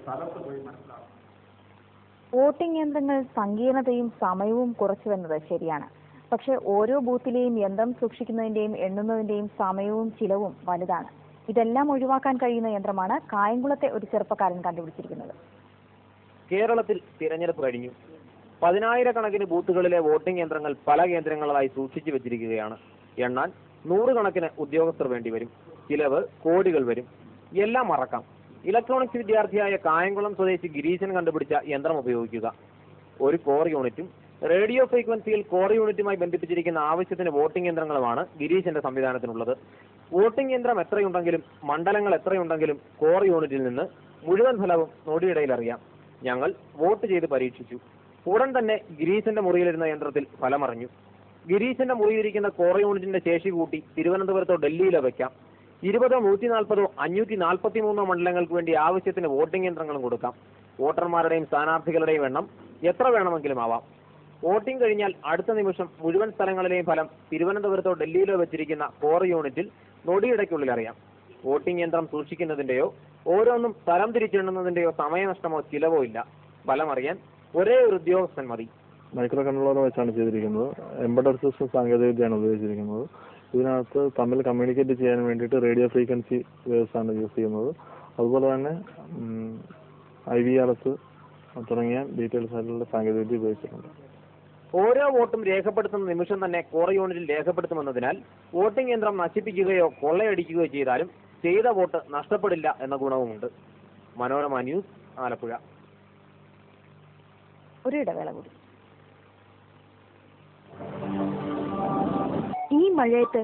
സ്ഥലത്ത് പോയി മനസ്സിലാക്കും. വോട്ടിംഗ് യന്ത്രങ്ങൾ സങ്കീർണതയും സമയവും കുറച്ചുവെന്നത് ശരിയാണ്. പക്ഷെ ഓരോ ബൂത്തിലെയും യന്ത്രം സൂക്ഷിക്കുന്നതിന്റെയും എണ്ണുന്നതിന്റെയും സമയവും ചിലവും വലുതാണ്. ഇതെല്ലാം ഒഴിവാക്കാൻ കഴിയുന്ന യന്ത്രമാണ് കായംകുളത്തെ ഒരു ചെറുപ്പക്കാരൻ കണ്ടുപിടിച്ചിരിക്കുന്നത്. കേരളത്തിൽ തിരഞ്ഞെടുപ്പ് കഴിഞ്ഞു. 10,000-കണക്കിന് ബൂത്തുകളിലെ വോട്ടിംഗ് യന്ത്രങ്ങൾ പല കേന്ദ്രങ്ങളായി സൂക്ഷിച്ചു വെച്ചിരിക്കുകയാണ്. എണ്ണാൻ 100 കണക്കിന് ഉദ്യോഗസ്ഥർ വേണ്ടിവരും. ചിലവ് കോടികൾ വരും. എല്ലാം മറക്കാം. ഇലക്ട്രോണിക്സ് വിദ്യാർത്ഥിയായ കായംകുളം സ്വദേശി ഗിരീശൻ കണ്ടുപിടിച്ച യന്ത്രം ഉപയോഗിക്കുക. ഒരു കോർ യൂണിറ്റും റേഡിയോ ഫ്രീക്വൻസിയിൽ കോർ യൂണിറ്റുമായി ബന്ധിപ്പിച്ചിരിക്കുന്ന ആവശ്യത്തിന് വോട്ടിംഗ് യന്ത്രങ്ങളുമാണ് ഗിരീശന്റെ സംവിധാനത്തിനുള്ളത്. വോട്ടിംഗ് യന്ത്രം എത്രയുണ്ടെങ്കിലും മണ്ഡലങ്ങൾ എത്രയുണ്ടെങ്കിലും കോർ യൂണിറ്റിൽ നിന്ന് മുഴുവൻ ഫലവും നൊടിയിടയിൽ അറിയാം. ഞങ്ങൾ വോട്ട് ചെയ്ത് പരീക്ഷിച്ചു. ഉടൻ തന്നെ ഗിരീശന്റെ മുറിയിലിരുന്ന യന്ത്രത്തിൽ ഫലമറിഞ്ഞു. ഗിരീശന്റെ മുറിയിലിരിക്കുന്ന കോർ യൂണിറ്റിന്റെ ശേഷി കൂട്ടി തിരുവനന്തപുരത്തോ ഡൽഹിയിലോ വയ്ക്കാം. 20, 140, 543 മണ്ഡലങ്ങൾക്ക് വേണ്ടി ആവശ്യത്തിന് വോട്ടിംഗ് യന്ത്രങ്ങളും കൊടുക്കാം. വോട്ടർമാരുടെയും സ്ഥാനാർത്ഥികളുടെയും എണ്ണം എത്ര വേണമെങ്കിലും ആവാം. വോട്ടിംഗ് കഴിഞ്ഞാൽ അടുത്ത നിമിഷം മുഴുവൻ സ്ഥലങ്ങളിലെയും ഫലം തിരുവനന്തപുരത്തോ ഡൽഹിയിലോ വെച്ചിരിക്കുന്ന കോർ യൂണിറ്റിൽ നൊടിയിടയ്ക്കുള്ളിൽ അറിയാം. വോട്ടിംഗ് യന്ത്രം സൂക്ഷിക്കുന്നതിന്റെയോ ഓരോന്നും സ്ഥലം തിരിച്ചെണ്ണുന്നതിന്റെയോ സമയനഷ്ടമോ ചിലവോ ഇല്ല. ഫലം അറിയാൻ ഒരേ ഒരു ഉദ്യോഗസ്ഥൻ മതി. മൈക്രോ കൺട്രോളർ വെച്ചാണ് ചെയ്തിരിക്കുന്നത്. എംബഡഡ് സിസ്റ്റം സാങ്കേതികവിദ്യയാണ് ഉപയോഗിച്ചിരിക്കുന്നത്. ഇതിനകത്ത് തമ്മിൽ കമ്മ്യൂണിക്കേറ്റ് ചെയ്യാൻ വേണ്ടിയിട്ട് റേഡിയോ ഫ്രീക്വൻസി വേവ്സ് ആണ് യൂസ് ചെയ്യുന്നത്. അതുപോലെ തന്നെ IVRS തുടങ്ങിയ ഡീറ്റെയിൽസ് ആയിട്ടുള്ള സാങ്കേതികവിദ്യ ഉപയോഗിച്ചിട്ടുണ്ട്. ഓരോ വോട്ടും രേഖപ്പെടുത്തുന്ന നിമിഷം തന്നെ കോർ യൂണിറ്റിൽ രേഖപ്പെടുത്തുമെന്നതിനാൽ വോട്ടിംഗ് യന്ത്രം നശിപ്പിക്കുകയോ കൊള്ളയടിക്കുകയോ ചെയ്താലും ചെയ്ത വോട്ട് നഷ്ടപ്പെടില്ല എന്ന ഗുണവുമുണ്ട്. മനോരമ ന്യൂസ്, ആലപ്പുഴ. ഒരു ഇടവേള കൂടി. ഈ മഴയത്ത്